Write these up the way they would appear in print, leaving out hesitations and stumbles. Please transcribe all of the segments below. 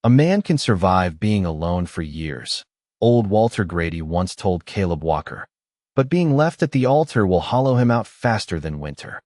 A man can survive being alone for years, old Walter Grady once told Caleb Walker, but being left at the altar will hollow him out faster than winter.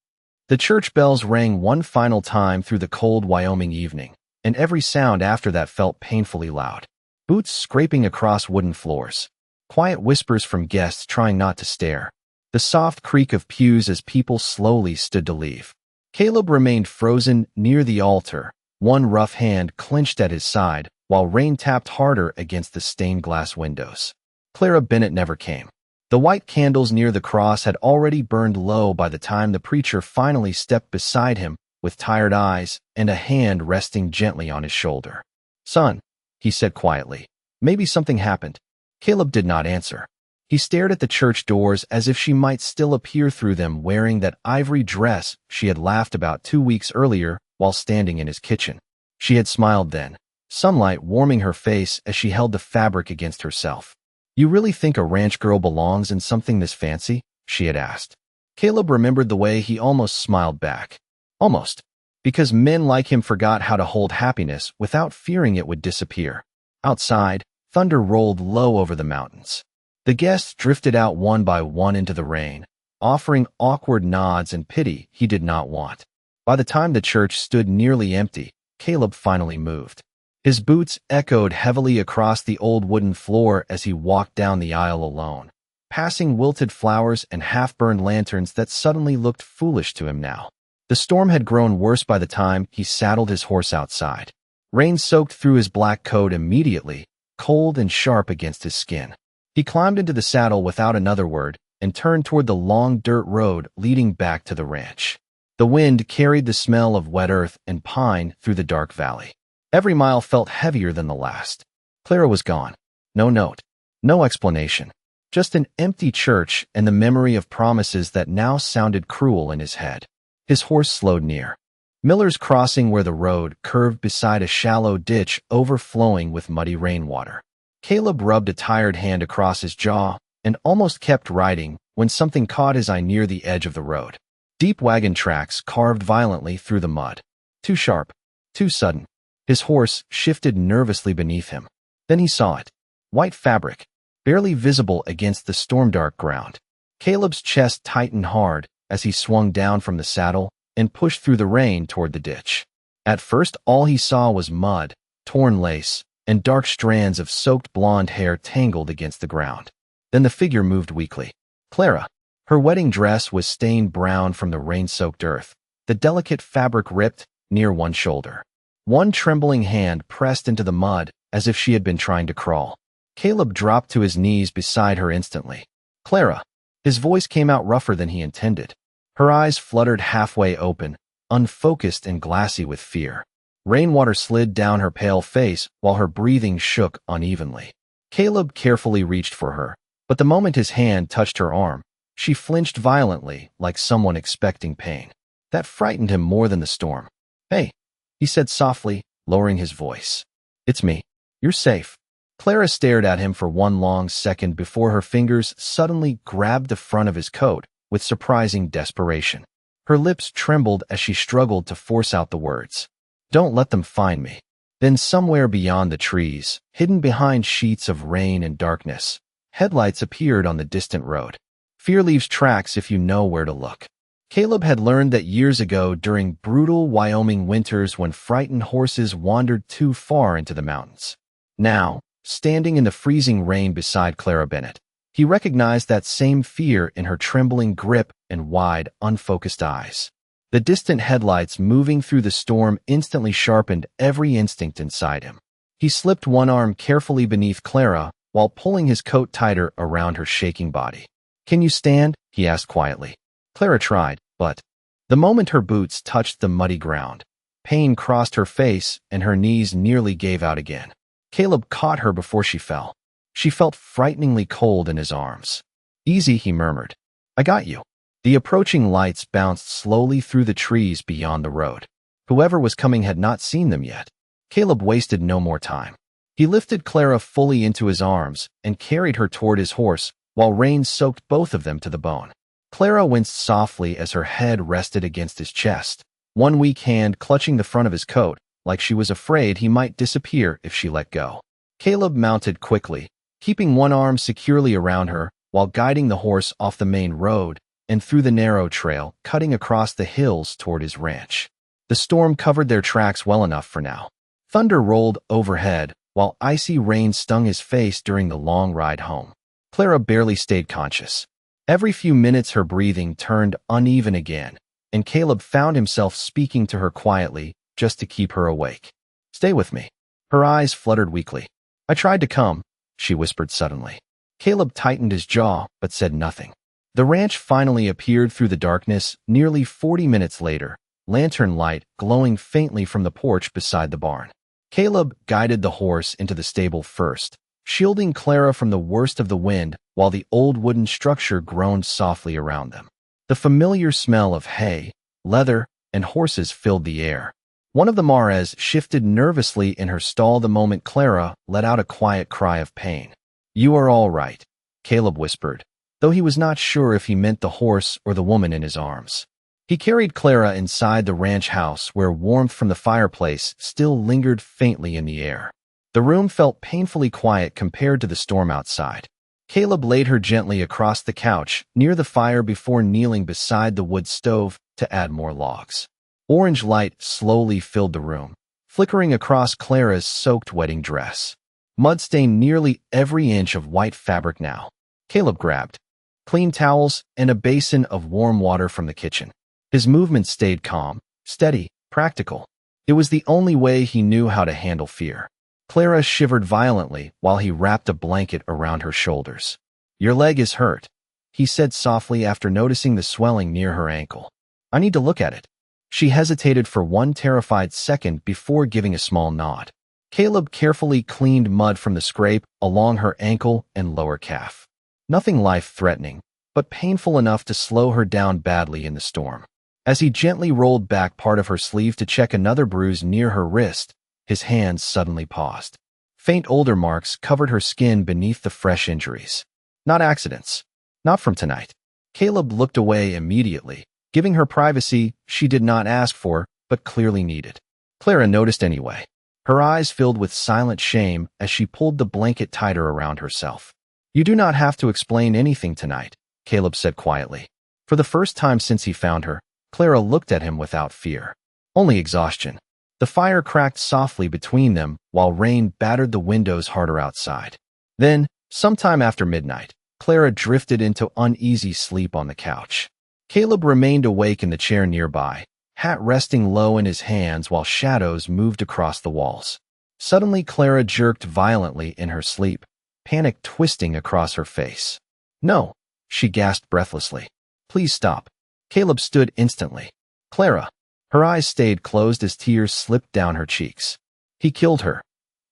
The church bells rang one final time through the cold Wyoming evening, and every sound after that felt painfully loud. Boots scraping across wooden floors, quiet whispers from guests trying not to stare, the soft creak of pews as people slowly stood to leave. Caleb remained frozen near the altar, one rough hand clenched at his side, while rain tapped harder against the stained glass windows. Clara Bennett never came. The white candles near the cross had already burned low by the time the preacher finally stepped beside him with tired eyes and a hand resting gently on his shoulder. "Son," he said quietly, "maybe something happened." Caleb did not answer. He stared at the church doors as if she might still appear through them wearing that ivory dress she had laughed about 2 weeks earlier while standing in his kitchen. She had smiled then, sunlight warming her face as she held the fabric against herself. "You really think a ranch girl belongs in something this fancy?" she had asked. Caleb remembered the way he almost smiled back. Almost. Because men like him forgot how to hold happiness without fearing it would disappear. Outside, thunder rolled low over the mountains. The guests drifted out one by one into the rain, offering awkward nods and pity he did not want. By the time the church stood nearly empty, Caleb finally moved. His boots echoed heavily across the old wooden floor as he walked down the aisle alone, passing wilted flowers and half-burned lanterns that suddenly looked foolish to him now. The storm had grown worse by the time he saddled his horse outside. Rain soaked through his black coat immediately, cold and sharp against his skin. He climbed into the saddle without another word and turned toward the long dirt road leading back to the ranch. The wind carried the smell of wet earth and pine through the dark valley. Every mile felt heavier than the last. Clara was gone. No note. No explanation. Just an empty church and the memory of promises that now sounded cruel in his head. His horse slowed near. Miller's Crossing, where the road curved beside a shallow ditch overflowing with muddy rainwater. Caleb rubbed a tired hand across his jaw and almost kept riding when something caught his eye near the edge of the road. Deep wagon tracks carved violently through the mud. Too sharp. Too sudden. His horse shifted nervously beneath him. Then he saw it. White fabric, barely visible against the storm-dark ground. Caleb's chest tightened hard as he swung down from the saddle and pushed through the rain toward the ditch. At first, all he saw was mud, torn lace, and dark strands of soaked blonde hair tangled against the ground. Then the figure moved weakly. Clara. Her wedding dress was stained brown from the rain-soaked earth, the delicate fabric ripped near one shoulder. One trembling hand pressed into the mud as if she had been trying to crawl. Caleb dropped to his knees beside her instantly. "Clara." His voice came out rougher than he intended. Her eyes fluttered halfway open, unfocused and glassy with fear. Rainwater slid down her pale face while her breathing shook unevenly. Caleb carefully reached for her, but the moment his hand touched her arm, she flinched violently like someone expecting pain. That frightened him more than the storm. "Hey," he said softly, lowering his voice. "It's me. You're safe." Clara stared at him for one long second before her fingers suddenly grabbed the front of his coat with surprising desperation. Her lips trembled as she struggled to force out the words. "Don't let them find me." Then somewhere beyond the trees, hidden behind sheets of rain and darkness, headlights appeared on the distant road. Fear leaves tracks if you know where to look. Caleb had learned that years ago during brutal Wyoming winters when frightened horses wandered too far into the mountains. Now, standing in the freezing rain beside Clara Bennett, he recognized that same fear in her trembling grip and wide, unfocused eyes. The distant headlights moving through the storm instantly sharpened every instinct inside him. He slipped one arm carefully beneath Clara while pulling his coat tighter around her shaking body. "Can you stand?" he asked quietly. Clara tried, but the moment her boots touched the muddy ground, pain crossed her face and her knees nearly gave out again. Caleb caught her before she fell. She felt frighteningly cold in his arms. "Easy," he murmured. "I got you." The approaching lights bounced slowly through the trees beyond the road. Whoever was coming had not seen them yet. Caleb wasted no more time. He lifted Clara fully into his arms and carried her toward his horse while rain soaked both of them to the bone. Clara winced softly as her head rested against his chest, one weak hand clutching the front of his coat like she was afraid he might disappear if she let go. Caleb mounted quickly, keeping one arm securely around her while guiding the horse off the main road and through the narrow trail cutting across the hills toward his ranch. The storm covered their tracks well enough for now. Thunder rolled overhead, while icy rain stung his face during the long ride home. Clara barely stayed conscious. Every few minutes her breathing turned uneven again, and Caleb found himself speaking to her quietly just to keep her awake. "Stay with me." Her eyes fluttered weakly. "I tried to come," she whispered suddenly. Caleb tightened his jaw, but said nothing. The ranch finally appeared through the darkness nearly 40 minutes later, lantern light glowing faintly from the porch beside the barn. Caleb guided the horse into the stable first, shielding Clara from the worst of the wind while the old wooden structure groaned softly around them. The familiar smell of hay, leather, and horses filled the air. One of the mares shifted nervously in her stall the moment Clara let out a quiet cry of pain. "You are all right," Caleb whispered, though he was not sure if he meant the horse or the woman in his arms. He carried Clara inside the ranch house where warmth from the fireplace still lingered faintly in the air. The room felt painfully quiet compared to the storm outside. Caleb laid her gently across the couch near the fire before kneeling beside the wood stove to add more logs. Orange light slowly filled the room, flickering across Clara's soaked wedding dress. Mud stained nearly every inch of white fabric now. Caleb grabbed clean towels and a basin of warm water from the kitchen. His movements stayed calm, steady, practical. It was the only way he knew how to handle fear. Clara shivered violently while he wrapped a blanket around her shoulders. "Your leg is hurt," he said softly after noticing the swelling near her ankle. "I need to look at it." She hesitated for one terrified second before giving a small nod. Caleb carefully cleaned mud from the scrape along her ankle and lower calf. Nothing life-threatening, but painful enough to slow her down badly in the storm. As he gently rolled back part of her sleeve to check another bruise near her wrist, his hands suddenly paused. Faint older marks covered her skin beneath the fresh injuries. Not accidents. Not from tonight. Caleb looked away immediately, giving her privacy she did not ask for but clearly needed. Clara noticed anyway. Her eyes filled with silent shame as she pulled the blanket tighter around herself. "You do not have to explain anything tonight," Caleb said quietly. For the first time since he found her, Clara looked at him without fear. Only exhaustion. The fire cracked softly between them while rain battered the windows harder outside. Then, sometime after midnight, Clara drifted into uneasy sleep on the couch. Caleb remained awake in the chair nearby, hat resting low in his hands while shadows moved across the walls. Suddenly, Clara jerked violently in her sleep, panic twisting across her face. "No," she gasped breathlessly. "Please stop." Caleb stood instantly. "Clara." Her eyes stayed closed as tears slipped down her cheeks. "He killed her."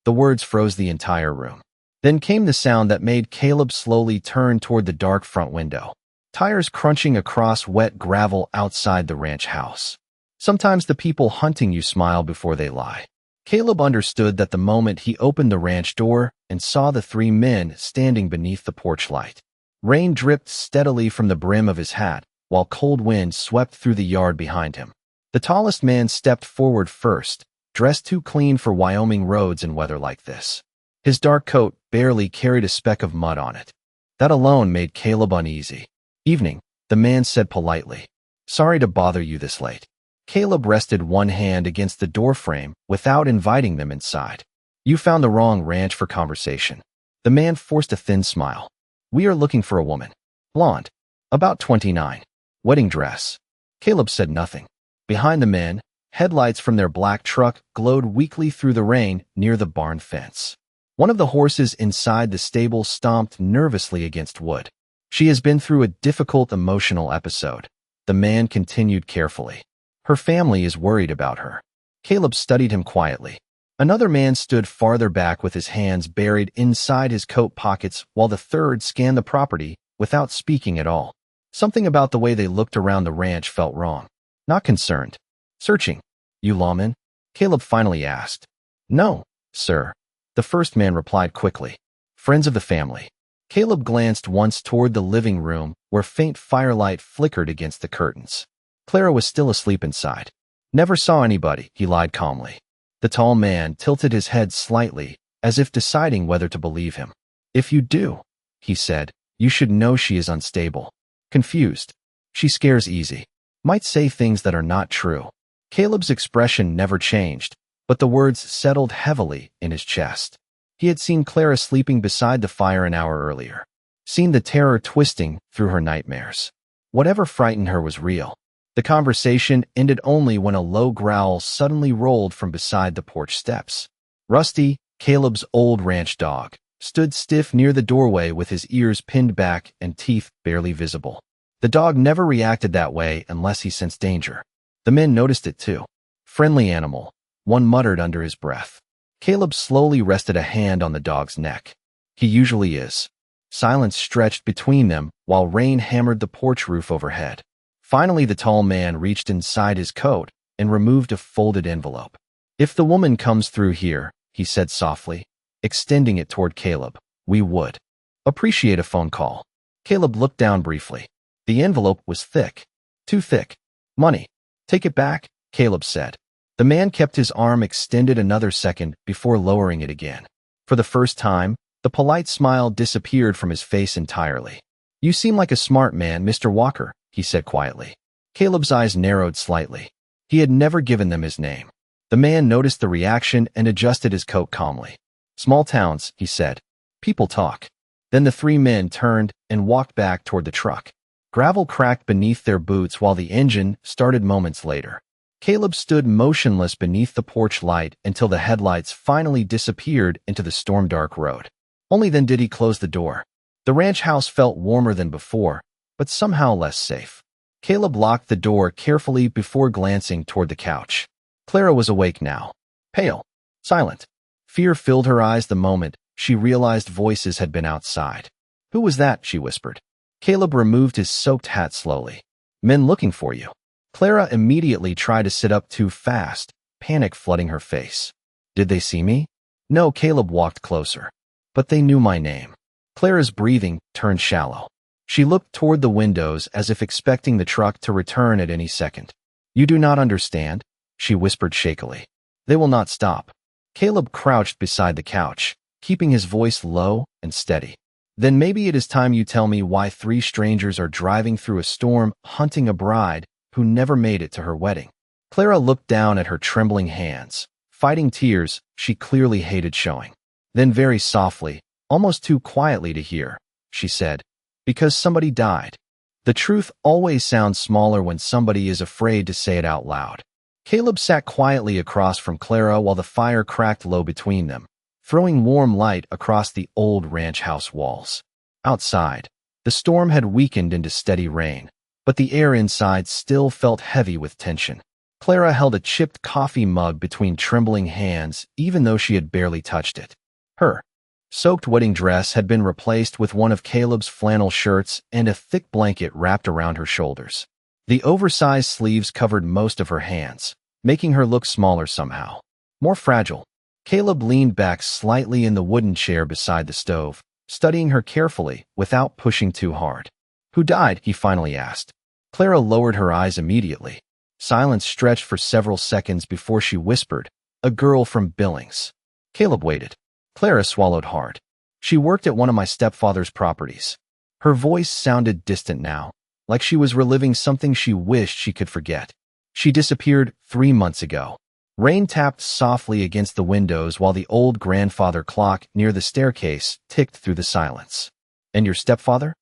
The words froze the entire room. Then came the sound that made Caleb slowly turn toward the dark front window. Tires crunching across wet gravel outside the ranch house. Sometimes the people hunting you smile before they lie. Caleb understood that the moment he opened the ranch door and saw the three men standing beneath the porch light. Rain dripped steadily from the brim of his hat, while cold wind swept through the yard behind him. The tallest man stepped forward first, dressed too clean for Wyoming roads in weather like this. His dark coat barely carried a speck of mud on it. That alone made Caleb uneasy. "Evening," the man said politely. "Sorry to bother you this late." Caleb rested one hand against the doorframe without inviting them inside. "You found the wrong ranch for conversation." The man forced a thin smile. "We are looking for a woman. Blonde. About 29. Wedding dress." Caleb said nothing. Behind the men, headlights from their black truck glowed weakly through the rain near the barn fence. One of the horses inside the stable stomped nervously against wood. "She has been through a difficult emotional episode," the man continued carefully. "Her family is worried about her." Caleb studied him quietly. Another man stood farther back with his hands buried inside his coat pockets while the third scanned the property without speaking at all. Something about the way they looked around the ranch felt wrong. Not concerned. "Searching. You lawmen?" Caleb finally asked. "No, sir," the first man replied quickly. "Friends of the family." Caleb glanced once toward the living room where faint firelight flickered against the curtains. Clara was still asleep inside. "Never saw anybody," he lied calmly. The tall man tilted his head slightly, as if deciding whether to believe him. If you do, he said, you should know she is unstable. Confused. She scares easy. Might say things that are not true. Caleb's expression never changed, but the words settled heavily in his chest. He had seen Clara sleeping beside the fire an hour earlier. Seen the terror twisting through her nightmares. Whatever frightened her was real. The conversation ended only when a low growl suddenly rolled from beside the porch steps. Rusty, Caleb's old ranch dog, stood stiff near the doorway with his ears pinned back and teeth barely visible. The dog never reacted that way unless he sensed danger. The men noticed it too. Friendly animal, one muttered under his breath. Caleb slowly rested a hand on the dog's neck. He usually is. Silence stretched between them while rain hammered the porch roof overhead. Finally, the tall man reached inside his coat and removed a folded envelope. If the woman comes through here, he said softly, extending it toward Caleb, we would appreciate a phone call. Caleb looked down briefly. The envelope was thick. Too thick. Money. Take it back, Caleb said. The man kept his arm extended another second before lowering it again. For the first time, the polite smile disappeared from his face entirely. You seem like a smart man, Mr. Walker, he said quietly. Caleb's eyes narrowed slightly. He had never given them his name. The man noticed the reaction and adjusted his coat calmly. Small towns, he said. People talk. Then the three men turned and walked back toward the truck. Gravel cracked beneath their boots while the engine started moments later. Caleb stood motionless beneath the porch light until the headlights finally disappeared into the storm-dark road. Only then did he close the door. The ranch house felt warmer than before, but somehow less safe. Caleb locked the door carefully before glancing toward the couch. Clara was awake now. Pale. Silent. Fear filled her eyes the moment she realized voices had been outside. Who was that? She whispered. Caleb removed his soaked hat slowly. Men looking for you. Clara immediately tried to sit up too fast, panic flooding her face. Did they see me? No, Caleb walked closer. But they knew my name. Clara's breathing turned shallow. She looked toward the windows as if expecting the truck to return at any second. You do not understand, she whispered shakily. They will not stop. Caleb crouched beside the couch, keeping his voice low and steady. Then maybe it is time you tell me why three strangers are driving through a storm hunting a bride who never made it to her wedding. Clara looked down at her trembling hands, fighting tears she clearly hated showing. Then very softly, almost too quietly to hear, she said, because somebody died. The truth always sounds smaller when somebody is afraid to say it out loud. Caleb sat quietly across from Clara while the fire cracked low between them, throwing warm light across the old ranch house walls. Outside, the storm had weakened into steady rain, but the air inside still felt heavy with tension. Clara held a chipped coffee mug between trembling hands, even though she had barely touched it. Her soaked wedding dress had been replaced with one of Caleb's flannel shirts and a thick blanket wrapped around her shoulders. The oversized sleeves covered most of her hands, making her look smaller somehow. More fragile. Caleb leaned back slightly in the wooden chair beside the stove, studying her carefully without pushing too hard. Who died? He finally asked. Clara lowered her eyes immediately. Silence stretched for several seconds before she whispered, a girl from Billings. Caleb waited. Clara swallowed hard. She worked at one of my stepfather's properties. Her voice sounded distant now, like she was reliving something she wished she could forget. She disappeared 3 months ago. Rain tapped softly against the windows while the old grandfather clock near the staircase ticked through the silence. And your stepfather?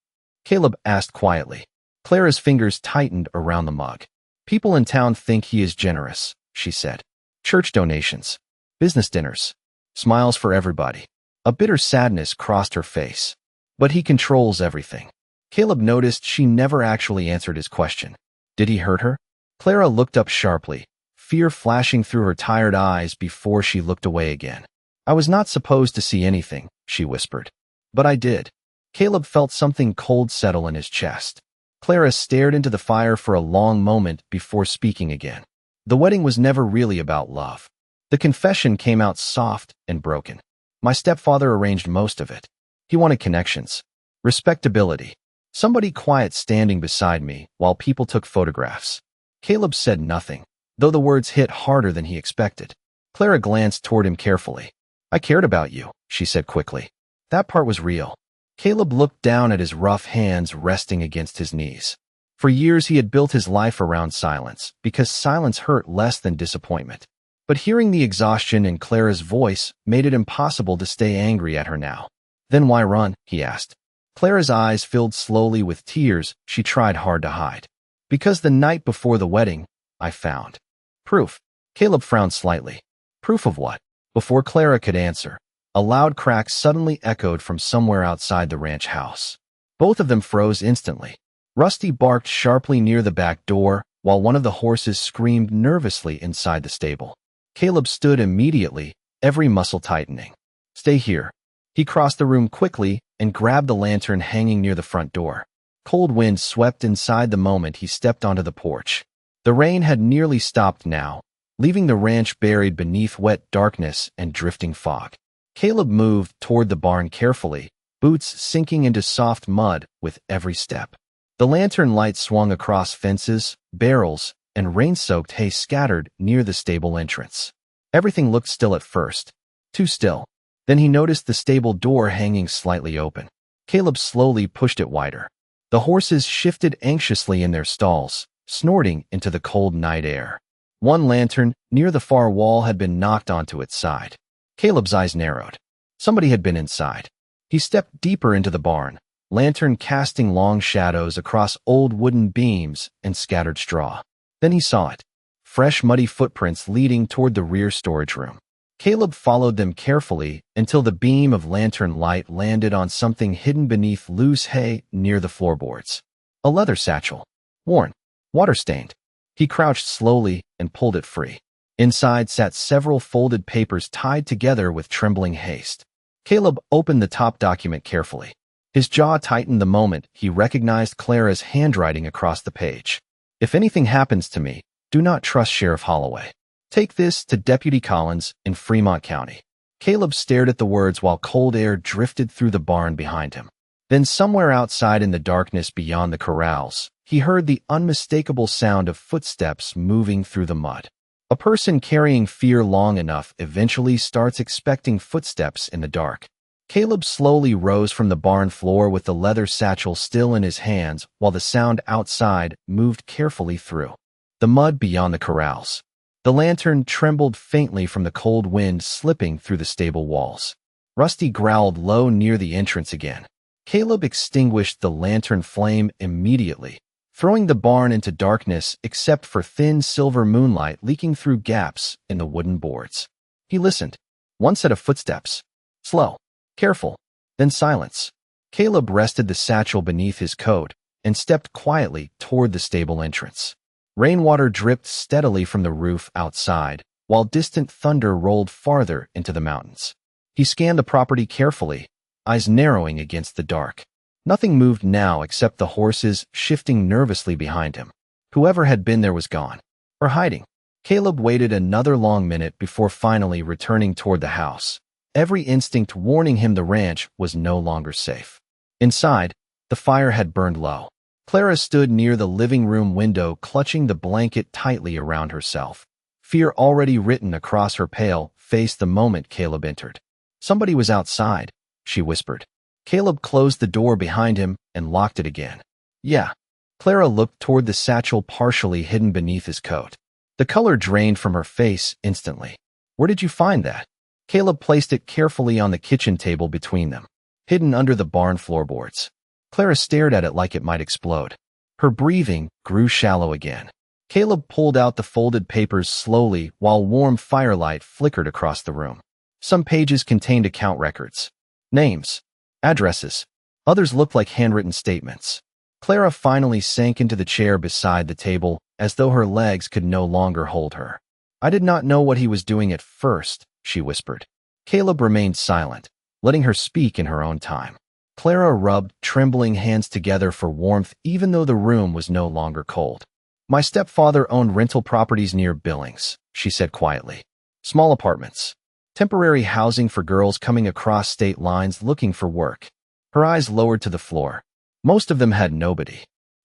Caleb asked quietly. Clara's fingers tightened around the mug. People in town think he is generous, she said. Church donations. Business dinners. Smiles for everybody. A bitter sadness crossed her face. But he controls everything. Caleb noticed she never actually answered his question. Did he hurt her? Clara looked up sharply, fear flashing through her tired eyes before she looked away again. I was not supposed to see anything, she whispered. But I did. Caleb felt something cold settle in his chest. Clara stared into the fire for a long moment before speaking again. The wedding was never really about love. The confession came out soft and broken. My stepfather arranged most of it. He wanted connections. Respectability. Somebody quiet standing beside me while people took photographs. Caleb said nothing, though the words hit harder than he expected. Clara glanced toward him carefully. I cared about you, she said quickly. That part was real. Caleb looked down at his rough hands resting against his knees. For years he had built his life around silence, because silence hurt less than disappointment. But hearing the exhaustion in Clara's voice made it impossible to stay angry at her now. Then why run? He asked. Clara's eyes filled slowly with tears she tried hard to hide. Because the night before the wedding, I found proof. Caleb frowned slightly. Proof of what? Before Clara could answer, a loud crack suddenly echoed from somewhere outside the ranch house. Both of them froze instantly. Rusty barked sharply near the back door, while one of the horses screamed nervously inside the stable. Caleb stood immediately, every muscle tightening. Stay here. He crossed the room quickly and grabbed the lantern hanging near the front door. Cold wind swept inside the moment he stepped onto the porch. The rain had nearly stopped now, leaving the ranch buried beneath wet darkness and drifting fog. Caleb moved toward the barn carefully, boots sinking into soft mud with every step. The lantern light swung across fences, barrels, and rain-soaked hay scattered near the stable entrance. Everything looked still at first. Too still. Then he noticed the stable door hanging slightly open. Caleb slowly pushed it wider. The horses shifted anxiously in their stalls, snorting into the cold night air. One lantern, near the far wall, had been knocked onto its side. Caleb's eyes narrowed. Somebody had been inside. He stepped deeper into the barn, lantern casting long shadows across old wooden beams and scattered straw. Then he saw it. Fresh, muddy footprints leading toward the rear storage room. Caleb followed them carefully until the beam of lantern light landed on something hidden beneath loose hay near the floorboards. A leather satchel. Worn. Water-stained. He crouched slowly and pulled it free. Inside sat several folded papers tied together with trembling haste. Caleb opened the top document carefully. His jaw tightened the moment he recognized Clara's handwriting across the page. If anything happens to me, do not trust Sheriff Holloway. Take this to Deputy Collins in Fremont County. Caleb stared at the words while cold air drifted through the barn behind him. Then somewhere outside in the darkness beyond the corrals, he heard the unmistakable sound of footsteps moving through the mud. A person carrying fear long enough eventually starts expecting footsteps in the dark. Caleb slowly rose from the barn floor with the leather satchel still in his hands while the sound outside moved carefully through the mud beyond the corrals. The lantern trembled faintly from the cold wind slipping through the stable walls. Rusty growled low near the entrance again. Caleb extinguished the lantern flame immediately, throwing the barn into darkness except for thin silver moonlight leaking through gaps in the wooden boards. He listened. One set of footsteps. Slow. Careful. Then silence. Caleb rested the satchel beneath his coat and stepped quietly toward the stable entrance. Rainwater dripped steadily from the roof outside, while distant thunder rolled farther into the mountains. He scanned the property carefully, eyes narrowing against the dark. Nothing moved now except the horses shifting nervously behind him. Whoever had been there was gone. Or hiding. Caleb waited another long minute before finally returning toward the house, every instinct warning him the ranch was no longer safe. Inside, the fire had burned low. Clara stood near the living room window, clutching the blanket tightly around herself. Fear already written across her pale face the moment Caleb entered. Somebody was outside, she whispered. Caleb closed the door behind him and locked it again. Yeah. Clara looked toward the satchel partially hidden beneath his coat. The color drained from her face instantly. Where did you find that? Caleb placed it carefully on the kitchen table between them, hidden under the barn floorboards. Clara stared at it like it might explode. Her breathing grew shallow again. Caleb pulled out the folded papers slowly while warm firelight flickered across the room. Some pages contained account records, names, addresses. Others looked like handwritten statements. Clara finally sank into the chair beside the table as though her legs could no longer hold her. I did not know what he was doing at first, she whispered. Caleb remained silent, letting her speak in her own time. Clara rubbed trembling hands together for warmth even though the room was no longer cold. My stepfather owned rental properties near Billings, she said quietly. Small apartments. Temporary housing for girls coming across state lines looking for work. Her eyes lowered to the floor. Most of them had nobody.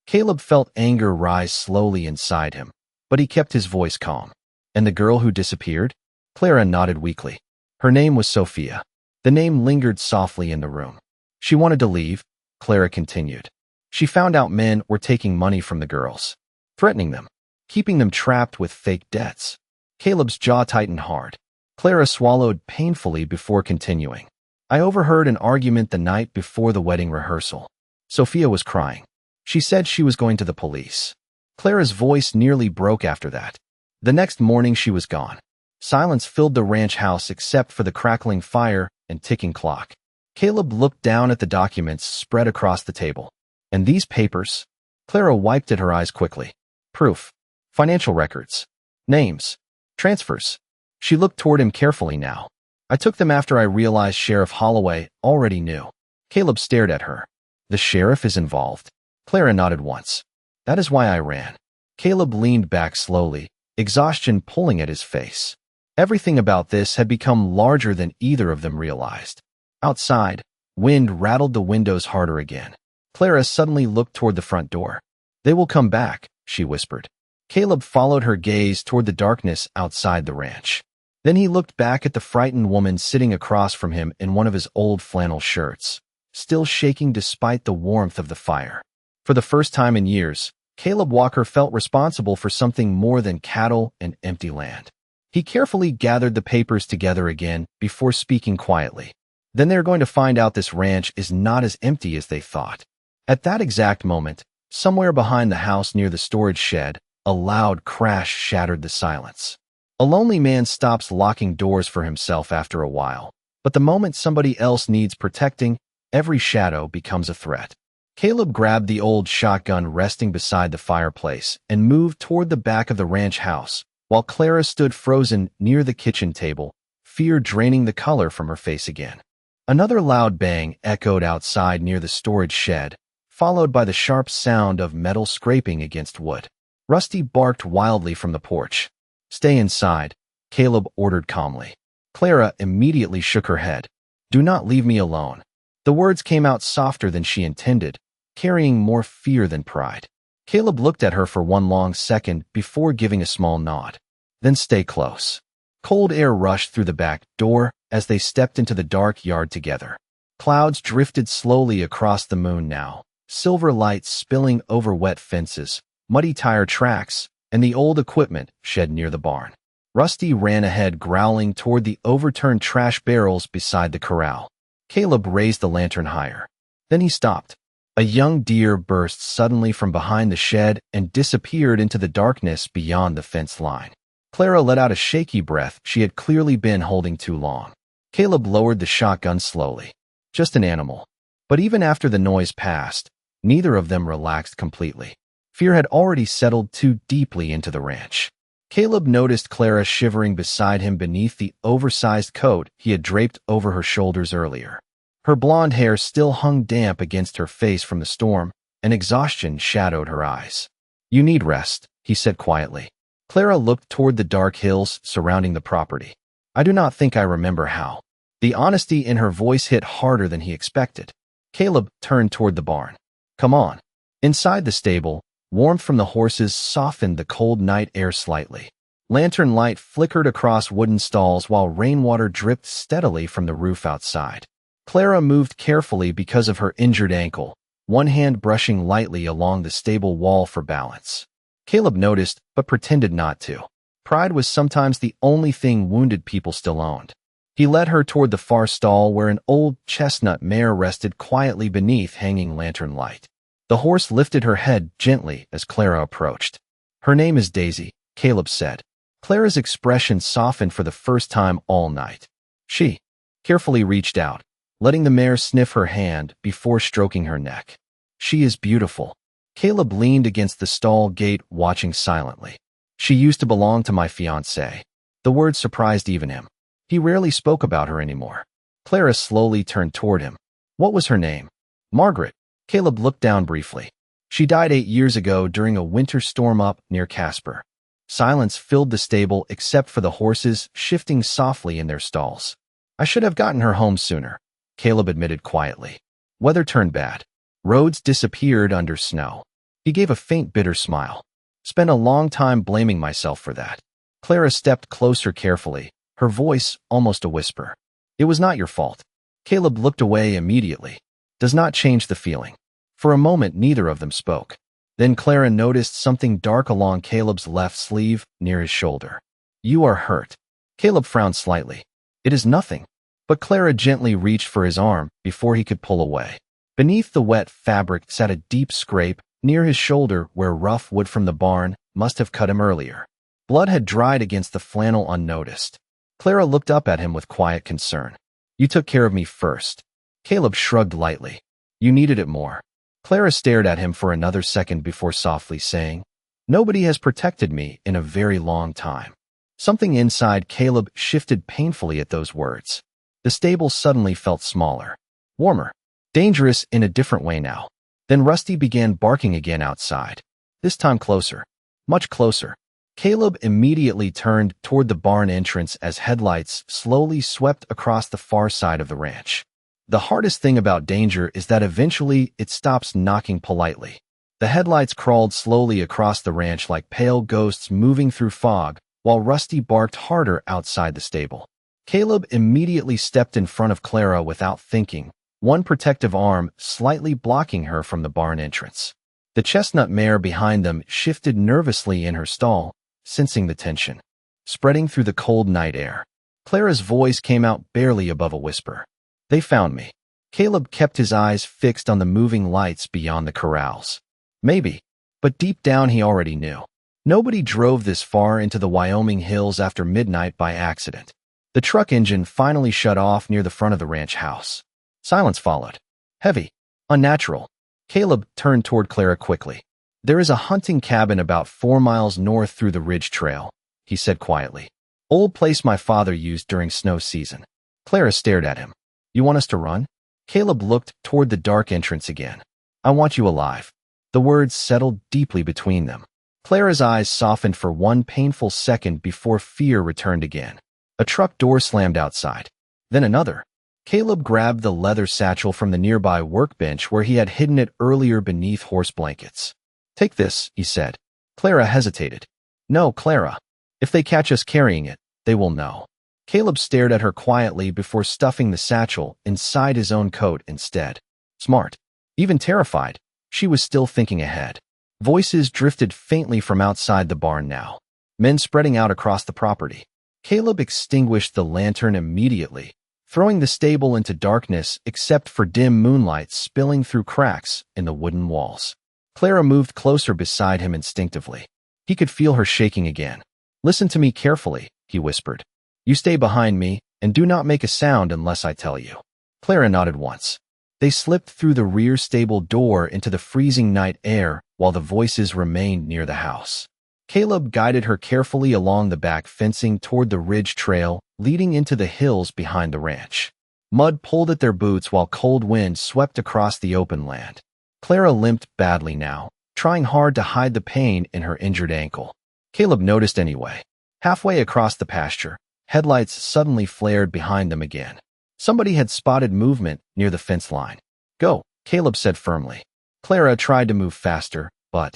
Caleb felt anger rise slowly inside him, but he kept his voice calm. And the girl who disappeared? Clara nodded weakly. Her name was Sophia. The name lingered softly in the room. She wanted to leave, Clara continued. She found out men were taking money from the girls, threatening them, keeping them trapped with fake debts. Caleb's jaw tightened hard. Clara swallowed painfully before continuing. I overheard an argument the night before the wedding rehearsal. Sophia was crying. She said she was going to the police. Clara's voice nearly broke after that. The next morning she was gone. Silence filled the ranch house except for the crackling fire and ticking clock. Caleb looked down at the documents spread across the table. And these papers? Clara wiped at her eyes quickly. Proof. Financial records. Names. Transfers. She looked toward him carefully now. I took them after I realized Sheriff Holloway already knew. Caleb stared at her. The sheriff is involved. Clara nodded once. That is why I ran. Caleb leaned back slowly, exhaustion pulling at his face. Everything about this had become larger than either of them realized. Outside, wind rattled the windows harder again. Clara suddenly looked toward the front door. They will come back, she whispered. Caleb followed her gaze toward the darkness outside the ranch. Then he looked back at the frightened woman sitting across from him in one of his old flannel shirts, still shaking despite the warmth of the fire. For the first time in years, Caleb Walker felt responsible for something more than cattle and empty land. He carefully gathered the papers together again before speaking quietly. Then they're going to find out this ranch is not as empty as they thought. At that exact moment, somewhere behind the house near the storage shed, a loud crash shattered the silence. A lonely man stops locking doors for himself after a while, but the moment somebody else needs protecting, every shadow becomes a threat. Caleb grabbed the old shotgun resting beside the fireplace and moved toward the back of the ranch house, while Clara stood frozen near the kitchen table, fear draining the color from her face again. Another loud bang echoed outside near the storage shed, followed by the sharp sound of metal scraping against wood. Rusty barked wildly from the porch. Stay inside, Caleb ordered calmly. Clara immediately shook her head. Do not leave me alone. The words came out softer than she intended, carrying more fear than pride. Caleb looked at her for one long second before giving a small nod. Then stay close. Cold air rushed through the back door as they stepped into the dark yard together. Clouds drifted slowly across the moon now, silver light spilling over wet fences, muddy tire tracks, and the old equipment shed near the barn. Rusty ran ahead, growling toward the overturned trash barrels beside the corral. Caleb raised the lantern higher. Then he stopped. A young deer burst suddenly from behind the shed and disappeared into the darkness beyond the fence line. Clara let out a shaky breath she had clearly been holding too long. Caleb lowered the shotgun slowly. Just an animal. But even after the noise passed, neither of them relaxed completely. Fear had already settled too deeply into the ranch. Caleb noticed Clara shivering beside him beneath the oversized coat he had draped over her shoulders earlier. Her blonde hair still hung damp against her face from the storm, and exhaustion shadowed her eyes. You need rest, he said quietly. Clara looked toward the dark hills surrounding the property. I do not think I remember how. The honesty in her voice hit harder than he expected. Caleb turned toward the barn. Come on. Inside the stable, warmth from the horses softened the cold night air slightly. Lantern light flickered across wooden stalls while rainwater dripped steadily from the roof outside. Clara moved carefully because of her injured ankle, one hand brushing lightly along the stable wall for balance. Caleb noticed, but pretended not to. Pride was sometimes the only thing wounded people still owned. He led her toward the far stall where an old chestnut mare rested quietly beneath hanging lantern light. The horse lifted her head gently as Clara approached. Her name is Daisy, Caleb said. Clara's expression softened for the first time all night. She carefully reached out, letting the mare sniff her hand before stroking her neck. She is beautiful. Caleb leaned against the stall gate, watching silently. She used to belong to my fiancé. The word surprised even him. He rarely spoke about her anymore. Clara slowly turned toward him. What was her name? Margaret. Caleb looked down briefly. She died 8 years ago during a winter storm up near Casper. Silence filled the stable except for the horses shifting softly in their stalls. I should have gotten her home sooner, Caleb admitted quietly. Weather turned bad. Roads disappeared under snow. He gave a faint bitter smile. Spent a long time blaming myself for that. Clara stepped closer carefully, her voice almost a whisper. It was not your fault. Caleb looked away immediately. Does not change the feeling. For a moment, neither of them spoke. Then Clara noticed something dark along Caleb's left sleeve, near his shoulder. You are hurt. Caleb frowned slightly. It is nothing. But Clara gently reached for his arm before he could pull away. Beneath the wet fabric sat a deep scrape near his shoulder where rough wood from the barn must have cut him earlier. Blood had dried against the flannel unnoticed. Clara looked up at him with quiet concern. You took care of me first. Caleb shrugged lightly. You needed it more. Clara stared at him for another second before softly saying, Nobody has protected me in a very long time. Something inside Caleb shifted painfully at those words. The stable suddenly felt smaller, warmer, dangerous in a different way now. Then Rusty began barking again outside, this time closer, much closer. Caleb immediately turned toward the barn entrance as headlights slowly swept across the far side of the ranch. The hardest thing about danger is that eventually it stops knocking politely. The headlights crawled slowly across the ranch like pale ghosts moving through fog, while Rusty barked harder outside the stable. Caleb immediately stepped in front of Clara without thinking, one protective arm slightly blocking her from the barn entrance. The chestnut mare behind them shifted nervously in her stall, sensing the tension spreading through the cold night air. Clara's voice came out barely above a whisper. They found me. Caleb kept his eyes fixed on the moving lights beyond the corrals. Maybe, but deep down he already knew. Nobody drove this far into the Wyoming hills after midnight by accident. The truck engine finally shut off near the front of the ranch house. Silence followed. Heavy. Unnatural. Caleb turned toward Clara quickly. There is a hunting cabin about 4 miles north through the ridge trail, he said quietly. Old place my father used during snow season. Clara stared at him. You want us to run? Caleb looked toward the dark entrance again. I want you alive. The words settled deeply between them. Clara's eyes softened for one painful second before fear returned again. A truck door slammed outside. Then another. Caleb grabbed the leather satchel from the nearby workbench where he had hidden it earlier beneath horse blankets. Take this, he said. Clara hesitated. No, Clara. If they catch us carrying it, they will know. Caleb stared at her quietly before stuffing the satchel inside his own coat instead. Smart. Even terrified, she was still thinking ahead. Voices drifted faintly from outside the barn now. Men spreading out across the property. Caleb extinguished the lantern immediately, throwing the stable into darkness except for dim moonlight spilling through cracks in the wooden walls. Clara moved closer beside him instinctively. He could feel her shaking again. Listen to me carefully, he whispered. You stay behind me, and do not make a sound unless I tell you. Clara nodded once. They slipped through the rear stable door into the freezing night air while the voices remained near the house. Caleb guided her carefully along the back fencing toward the ridge trail leading into the hills behind the ranch. Mud pulled at their boots while cold wind swept across the open land. Clara limped badly now, trying hard to hide the pain in her injured ankle. Caleb noticed anyway. Halfway across the pasture, headlights suddenly flared behind them again. Somebody had spotted movement near the fence line. Go, Caleb said firmly. Clara tried to move faster, but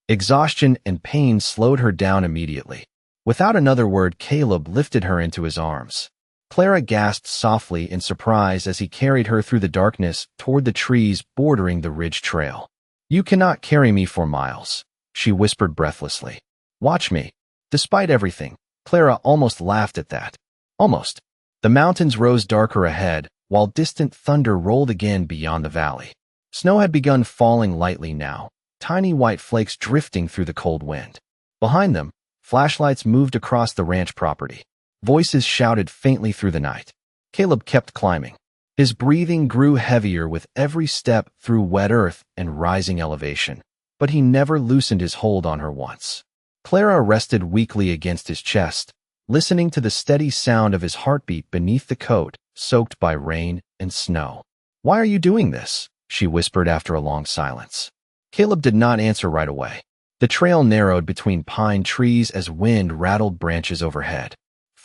exhaustion and pain slowed her down immediately. Without another word, Caleb lifted her into his arms. Clara gasped softly in surprise as he carried her through the darkness toward the trees bordering the ridge trail. You cannot carry me for miles, she whispered breathlessly. Watch me. Despite everything, Clara almost laughed at that. Almost. The mountains rose darker ahead, while distant thunder rolled again beyond the valley. Snow had begun falling lightly now, tiny white flakes drifting through the cold wind. Behind them, flashlights moved across the ranch property. Voices shouted faintly through the night. Caleb kept climbing. His breathing grew heavier with every step through wet earth and rising elevation, but he never loosened his hold on her once. Clara rested weakly against his chest, listening to the steady sound of his heartbeat beneath the coat, soaked by rain and snow. Why are you doing this? She whispered after a long silence. Caleb did not answer right away. The trail narrowed between pine trees as wind rattled branches overhead.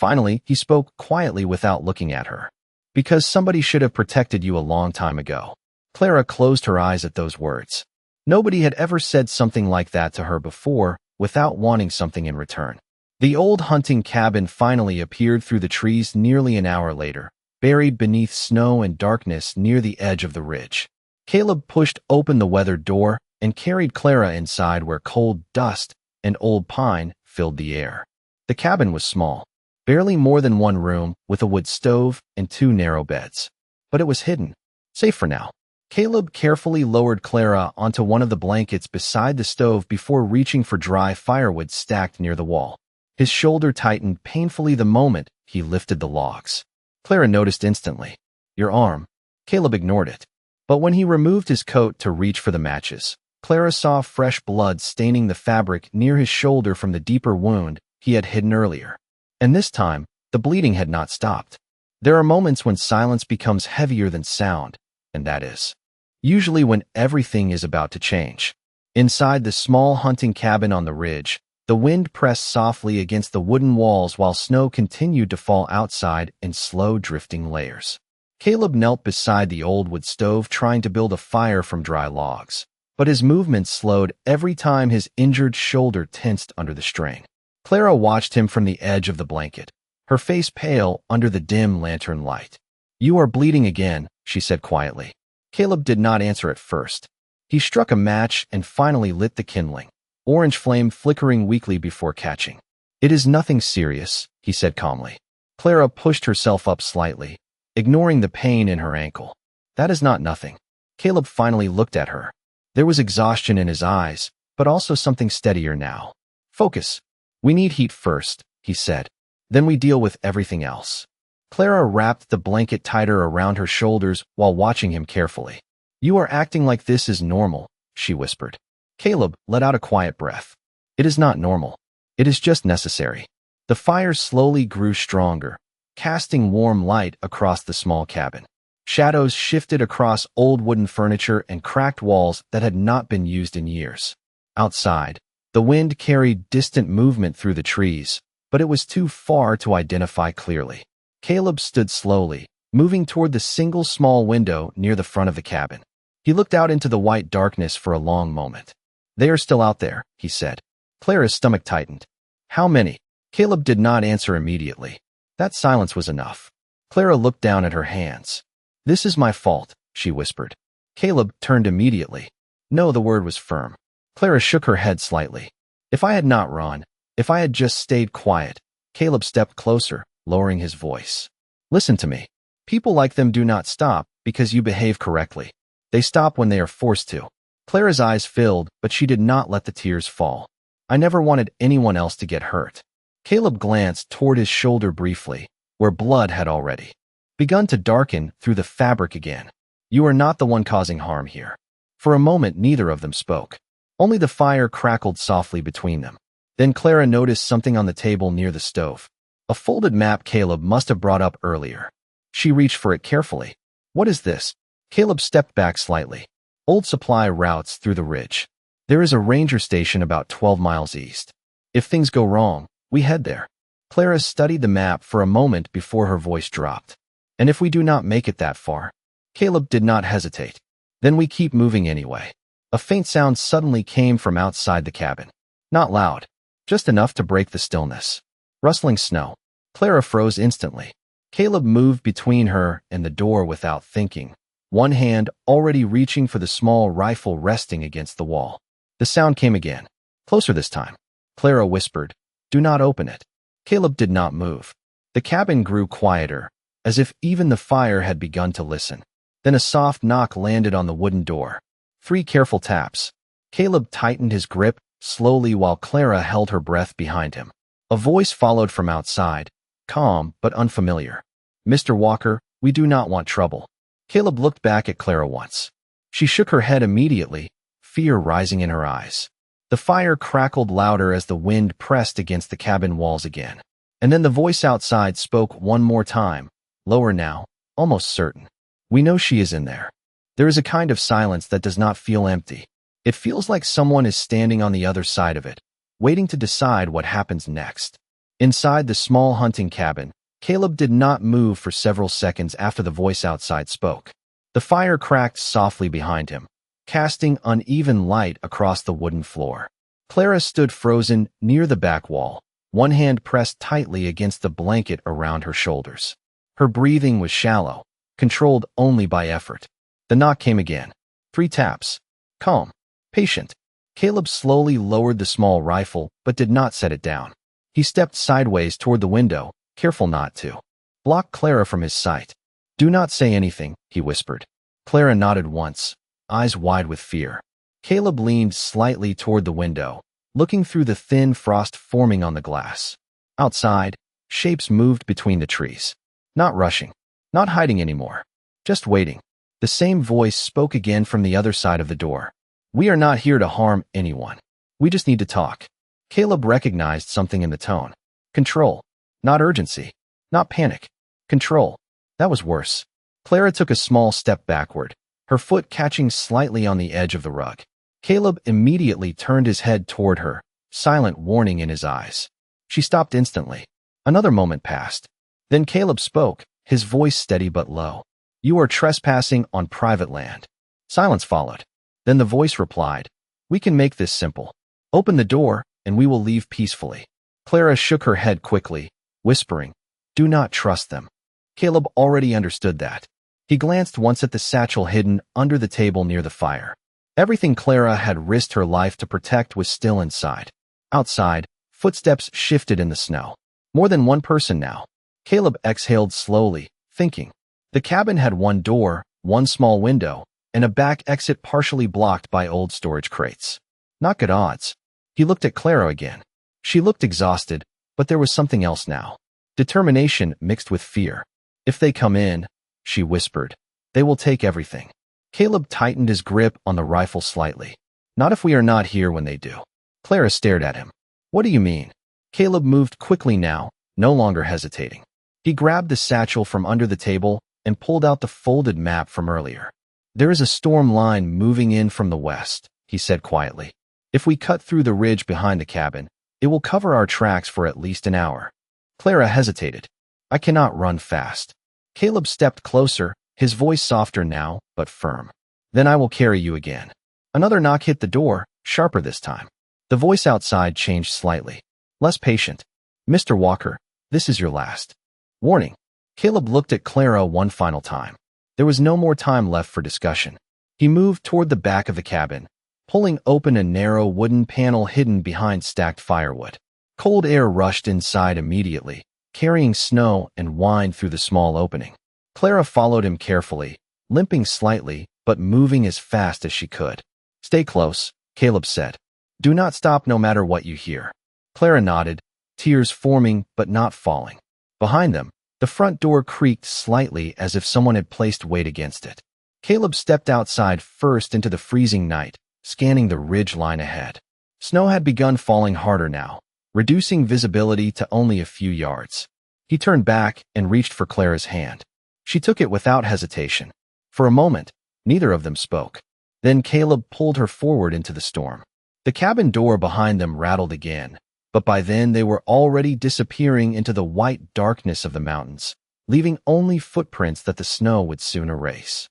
Finally, he spoke quietly without looking at her. Because somebody should have protected you a long time ago. Clara closed her eyes at those words. Nobody had ever said something like that to her before without wanting something in return. The old hunting cabin finally appeared through the trees nearly an hour later, buried beneath snow and darkness near the edge of the ridge. Caleb pushed open the weathered door and carried Clara inside where cold dust and old pine filled the air. The cabin was small, barely more than one room with a wood stove and two narrow beds. But it was hidden, safe for now. Caleb carefully lowered Clara onto one of the blankets beside the stove before reaching for dry firewood stacked near the wall. His shoulder tightened painfully the moment he lifted the logs. Clara noticed instantly. "Your arm." Caleb ignored it. But when he removed his coat to reach for the matches, Clara saw fresh blood staining the fabric near his shoulder from the deeper wound he had hidden earlier. And this time, the bleeding had not stopped. There are moments when silence becomes heavier than sound, and that is usually when everything is about to change. Inside the small hunting cabin on the ridge, the wind pressed softly against the wooden walls while snow continued to fall outside in slow drifting layers. Caleb knelt beside the old wood stove trying to build a fire from dry logs, but his movements slowed every time his injured shoulder tensed under the strain. Clara watched him from the edge of the blanket, her face pale under the dim lantern light. "You are bleeding again," she said quietly. Caleb did not answer at first. He struck a match and finally lit the kindling, orange flame flickering weakly before catching. "It is nothing serious," he said calmly. Clara pushed herself up slightly, ignoring the pain in her ankle. "That is not nothing." Caleb finally looked at her. There was exhaustion in his eyes, but also something steadier now. "Focus. We need heat first," he said. "Then we deal with everything else." Clara wrapped the blanket tighter around her shoulders while watching him carefully. "You are acting like this is normal," she whispered. Caleb let out a quiet breath. "It is not normal. It is just necessary." The fire slowly grew stronger, casting warm light across the small cabin. Shadows shifted across old wooden furniture and cracked walls that had not been used in years. Outside, the wind carried distant movement through the trees, but it was too far to identify clearly. Caleb stood slowly, moving toward the single small window near the front of the cabin. He looked out into the white darkness for a long moment. "They are still out there," he said. Clara's stomach tightened. "How many?" Caleb did not answer immediately. That silence was enough. Clara looked down at her hands. "This is my fault," she whispered. Caleb turned immediately. No, the word was firm. Clara shook her head slightly. "If I had not run, if I had just stayed quiet." Caleb stepped closer, lowering his voice. "Listen to me. People like them do not stop because you behave correctly. They stop when they are forced to." Clara's eyes filled, but she did not let the tears fall. "I never wanted anyone else to get hurt." Caleb glanced toward his shoulder briefly, where blood had already begun to darken through the fabric again. "You are not the one causing harm here." For a moment, neither of them spoke. Only the fire crackled softly between them. Then Clara noticed something on the table near the stove. A folded map Caleb must have brought up earlier. She reached for it carefully. "What is this?" Caleb stepped back slightly. "Old supply routes through the ridge. There is a ranger station about 12 miles east. If things go wrong, we head there." Clara studied the map for a moment before her voice dropped. "And if we do not make it that far?" Caleb did not hesitate. "Then we keep moving anyway." A faint sound suddenly came from outside the cabin. Not loud, just enough to break the stillness. Rustling snow. Clara froze instantly. Caleb moved between her and the door without thinking, one hand already reaching for the small rifle resting against the wall. The sound came again, closer this time. Clara whispered, "Do not open it." Caleb did not move. The cabin grew quieter, as if even the fire had begun to listen. Then a soft knock landed on the wooden door. 3 careful taps. Caleb tightened his grip slowly while Clara held her breath behind him. A voice followed from outside, calm but unfamiliar. "Mr. Walker, we do not want trouble." Caleb looked back at Clara once. She shook her head immediately, fear rising in her eyes. The fire crackled louder as the wind pressed against the cabin walls again. And then the voice outside spoke one more time, lower now, almost certain. "We know she is in there." There is a kind of silence that does not feel empty. It feels like someone is standing on the other side of it, waiting to decide what happens next. Inside the small hunting cabin, Caleb did not move for several seconds after the voice outside spoke. The fire cracked softly behind him, casting uneven light across the wooden floor. Clara stood frozen near the back wall, one hand pressed tightly against the blanket around her shoulders. Her breathing was shallow, controlled only by effort. The knock came again. 3 taps. Calm. Patient. Caleb slowly lowered the small rifle but did not set it down. He stepped sideways toward the window, careful not to block Clara from his sight. "Do not say anything," he whispered. Clara nodded once, eyes wide with fear. Caleb leaned slightly toward the window, looking through the thin frost forming on the glass. Outside, shapes moved between the trees. Not rushing, not hiding anymore, just waiting. The same voice spoke again from the other side of the door. "We are not here to harm anyone. We just need to talk." Caleb recognized something in the tone. Control. Not urgency. Not panic. Control. That was worse. Clara took a small step backward, her foot catching slightly on the edge of the rug. Caleb immediately turned his head toward her, silent warning in his eyes. She stopped instantly. Another moment passed. Then Caleb spoke, his voice steady but low. "You are trespassing on private land." Silence followed. Then the voice replied, "We can make this simple. Open the door, and we will leave peacefully." Clara shook her head quickly, whispering, "Do not trust them." Caleb already understood that. He glanced once at the satchel hidden under the table near the fire. Everything Clara had risked her life to protect was still inside. Outside, footsteps shifted in the snow. More than one person now. Caleb exhaled slowly, thinking. The cabin had one door, one small window, and a back exit partially blocked by old storage crates. Not good odds. He looked at Clara again. She looked exhausted, but there was something else now. Determination mixed with fear. "If they come in," she whispered, "they will take everything." Caleb tightened his grip on the rifle slightly. "Not if we are not here when they do." Clara stared at him. "What do you mean?" Caleb moved quickly now, no longer hesitating. He grabbed the satchel from under the table and pulled out the folded map from earlier. "There is a storm line moving in from the west," he said quietly. "If we cut through the ridge behind the cabin, it will cover our tracks for at least an hour." Clara hesitated. "I cannot run fast." Caleb stepped closer, his voice softer now, but firm. "Then I will carry you again." Another knock hit the door, sharper this time. The voice outside changed slightly. Less patient. "Mr. Walker, this is your last warning." Caleb looked at Clara one final time. There was no more time left for discussion. He moved toward the back of the cabin, pulling open a narrow wooden panel hidden behind stacked firewood. Cold air rushed inside immediately, carrying snow and wine through the small opening. Clara followed him carefully, limping slightly, but moving as fast as she could. "Stay close," Caleb said. "Do not stop no matter what you hear." Clara nodded, tears forming but not falling. Behind them, the front door creaked slightly as if someone had placed weight against it. Caleb stepped outside first into the freezing night, scanning the ridge line ahead. Snow had begun falling harder now, reducing visibility to only a few yards. He turned back and reached for Clara's hand. She took it without hesitation. For a moment, neither of them spoke. Then Caleb pulled her forward into the storm. The cabin door behind them rattled again, but by then they were already disappearing into the white darkness of the mountains, leaving only footprints that the snow would soon erase.